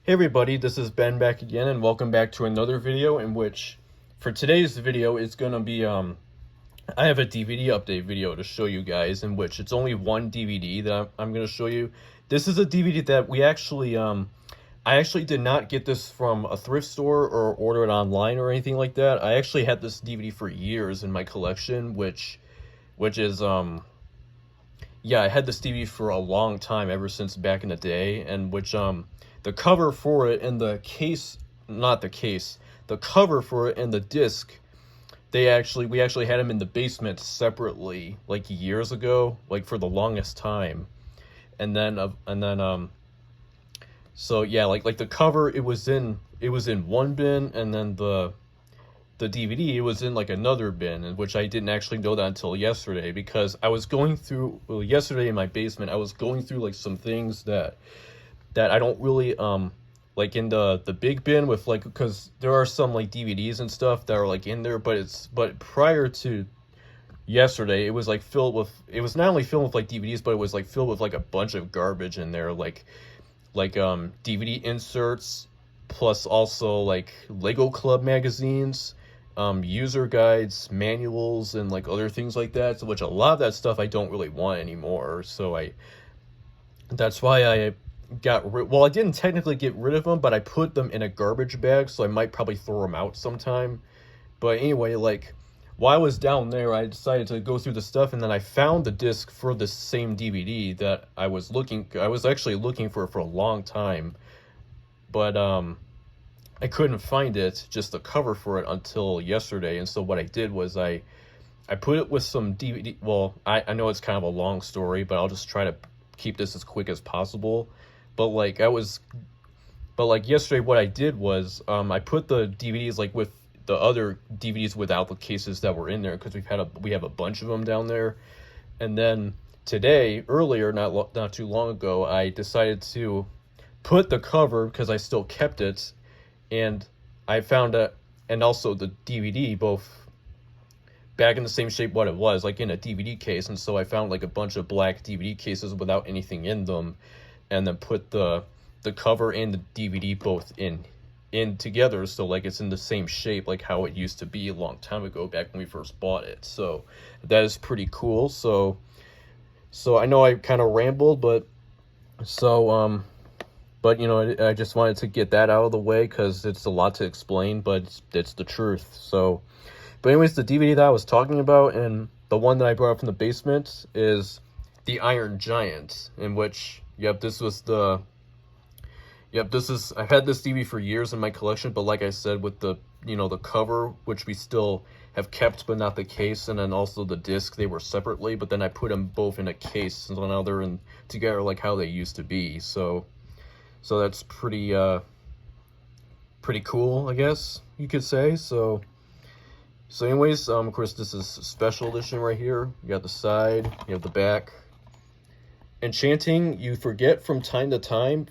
Hey everybody, this is Ben back again and welcome back to another video in which for today's video it's gonna be I have a DVD update video to show you guys in which it's only one DVD that I'm gonna show you. This is a DVD that we actually I actually did not get this from a thrift store or order it online or anything like that. I actually had this DVD for years in my collection, which is yeah, I had this DVD for a long time, ever since back in the day, and which the cover for it and the case, not the case, the cover for it and the disc, we actually had them in the basement separately like years ago, like for the longest time. And then so yeah, like the cover, it was in one bin, and then the DVD, it was in like another bin, in which I didn't actually know that until yesterday, because I was going through, well, yesterday in my basement, I was going through like some things that I don't really like in the big bin with, like, because there are some like DVDs and stuff that are like in there, but prior to yesterday, it was like filled with, it was not only filled with like DVDs, but it was like filled with like a bunch of garbage in there, like DVD inserts, plus also like Lego Club magazines, user guides, manuals, and like other things like that. So, which a lot of that stuff I don't really want anymore. So that's why I well, I didn't technically get rid of them, but I put them in a garbage bag. So I might probably throw them out sometime. But anyway, like while I was down there, I decided to go through the stuff, and then I found the disc for the same DVD that I was actually looking for a long time, but I couldn't find it, just the cover for it, until yesterday. And so what I did was I put it with some DVD. Well, I know it's kind of a long story, but I'll just try to keep this as quick as possible. But like yesterday, what I did was I put the DVDs like with the other DVDs without the cases that were in there, because we have a bunch of them down there. And then today, earlier, not too long ago, I decided to put the cover, because I still kept it, and I found and also the DVD, both back in the same shape what it was, like in a DVD case. And so I found like a bunch of black DVD cases without anything in them, and then put the cover and the DVD both in together, so like it's in the same shape like how it used to be a long time ago, back when we first bought it. So that is pretty cool. So I know I kind of rambled, but you know, I just wanted to get that out of the way, because it's a lot to explain, but it's the truth. So, but anyways, the DVD that I was talking about, and the one that I brought up from the basement, is The Iron Giant, in which, yep, I've had this DVD for years in my collection, but like I said, with the cover, which we still have kept, but not the case, and then also the disc, they were separately, but then I put them both in a case, and now they're in together like how they used to be. So that's pretty cool, I guess you could say. So anyways, of course, this is a special edition right here. You got the side, you have the back. Enchanting, you forget from time to time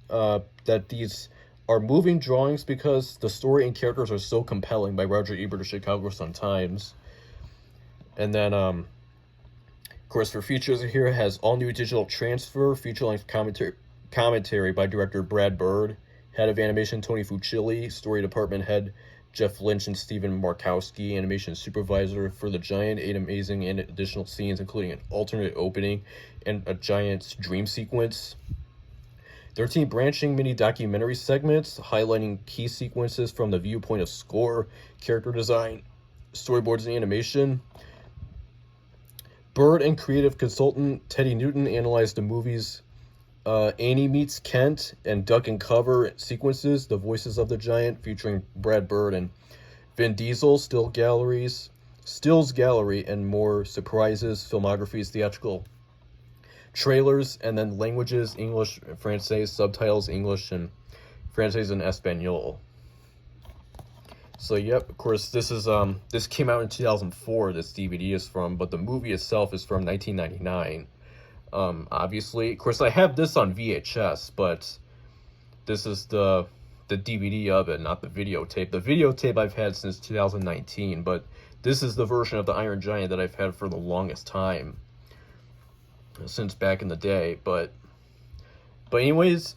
that these are moving drawings, because the story and characters are so compelling, by Roger Ebert of Chicago Sun-Times. And then, of course, for features here, it has all new digital transfer, feature-length commentary by director Brad Bird, head of animation Tony Fucilli, story department head Jeff Lynch and Stephen Markowski, animation supervisor for The Giant, 8 amazing and additional scenes, including an alternate opening and a giant's dream sequence. 13 branching mini documentary segments highlighting key sequences from the viewpoint of score, character design, storyboards, and animation. Bird and creative consultant Teddy Newton analyzed the movie's Annie Meets Kent and Duck and Cover sequences, the voices of the giant, featuring Brad Bird and Vin Diesel, stills gallery, and more surprises, filmographies, theatrical trailers, and then languages: English, Francais, subtitles English and Francais and Espanol. So yep, of course, this came out in 2004, this DVD is from, but the movie itself is from 1999. Obviously, of course, I have this on VHS, but this is the DVD of it, not the videotape. The videotape I've had since 2019, but this is the version of the Iron Giant that I've had for the longest time, since back in the day. But anyways,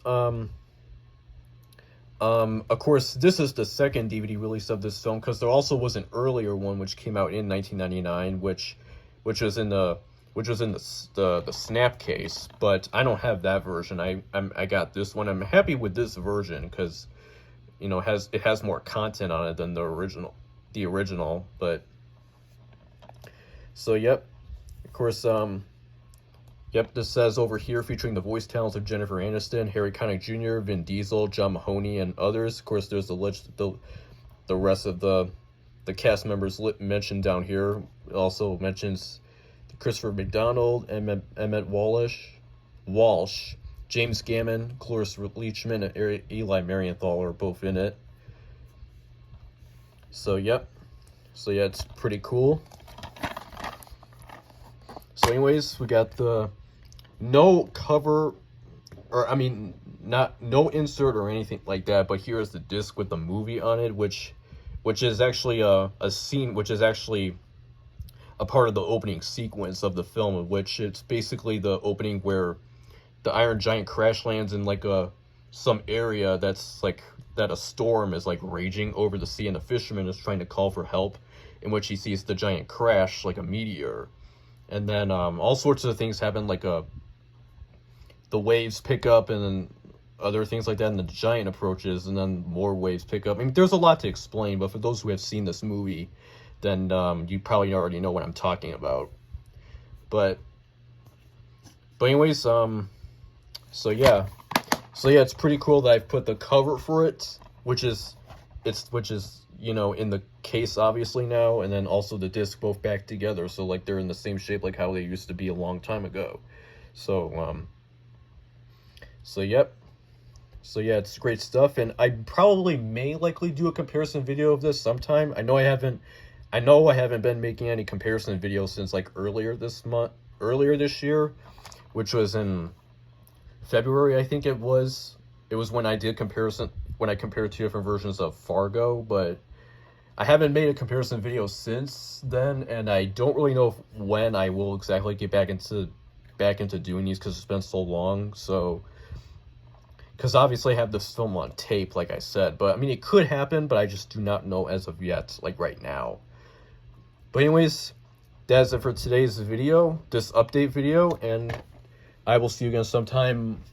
Of course, this is the second DVD release of this film, because there also was an earlier one which came out in 1999, which was in the snap case, but I don't have that version. I got this one. I'm happy with this version because, you know, it has more content on it than the original. But so yep, of course, yep, this says over here, featuring the voice talents of Jennifer Aniston, Harry Connick Jr., Vin Diesel, John Mahoney, and others. Of course, there's the rest of the cast members mentioned down here. It also mentions Christopher McDonald, Emmett Walsh, James Gammon, Cloris Leachman, and Eli Marienthal are both in it. So yep. So yeah, it's pretty cool. So anyways, we got the no cover, or I mean, no insert or anything like that, but here is the disc with the movie on it, which is actually a scene, which is actually a part of the opening sequence of the film, which it's basically the opening where the Iron Giant crash lands in like some area that's like that a storm is like raging over the sea, and the fisherman is trying to call for help, in which he sees the giant crash like a meteor, and then all sorts of things happen, like the waves pick up and then other things like that, and the giant approaches, and then more waves pick up. I mean, there's a lot to explain, but for those who have seen this movie, then you probably already know what I'm talking about. But anyways, so yeah, it's pretty cool that I've put the cover for it, which is you know, in the case obviously now, and then also the disc both back together, so like they're in the same shape like how they used to be a long time ago. So yep. So yeah, it's great stuff, and I probably may likely do a comparison video of this sometime. I know I haven't been making any comparison videos since like earlier this year, which was in February, I think it was. It was when I compared two different versions of Fargo, but I haven't made a comparison video since then, and I don't really know when I will exactly get back into doing these, because it's been so long. So, because obviously I have this film on tape, like I said, but I mean, it could happen, but I just do not know as of yet, like right now. But anyways, that's it for today's video, this update video, and I will see you again sometime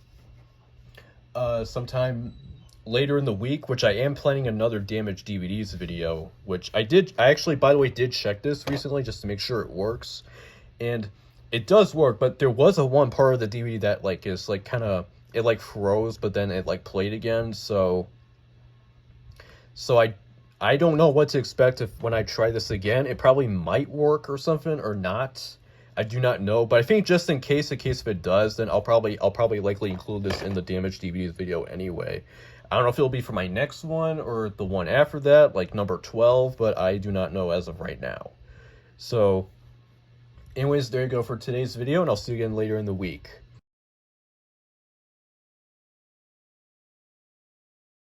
later in the week, which I am planning another damaged DVDs video, which I actually, by the way, did check this recently just to make sure it works, and it does work, but there was one part of the DVD that like is like kind of, it like froze, but then it like played again, so I don't know what to expect when I try this again. It probably might work or something, or not. I do not know, but I think just in case if it does, then I'll probably likely include this in the damaged DVDs video anyway. I don't know if it'll be for my next one or the one after that, like number 12, but I do not know as of right now. So anyways, there you go for today's video, and I'll see you again later in the week.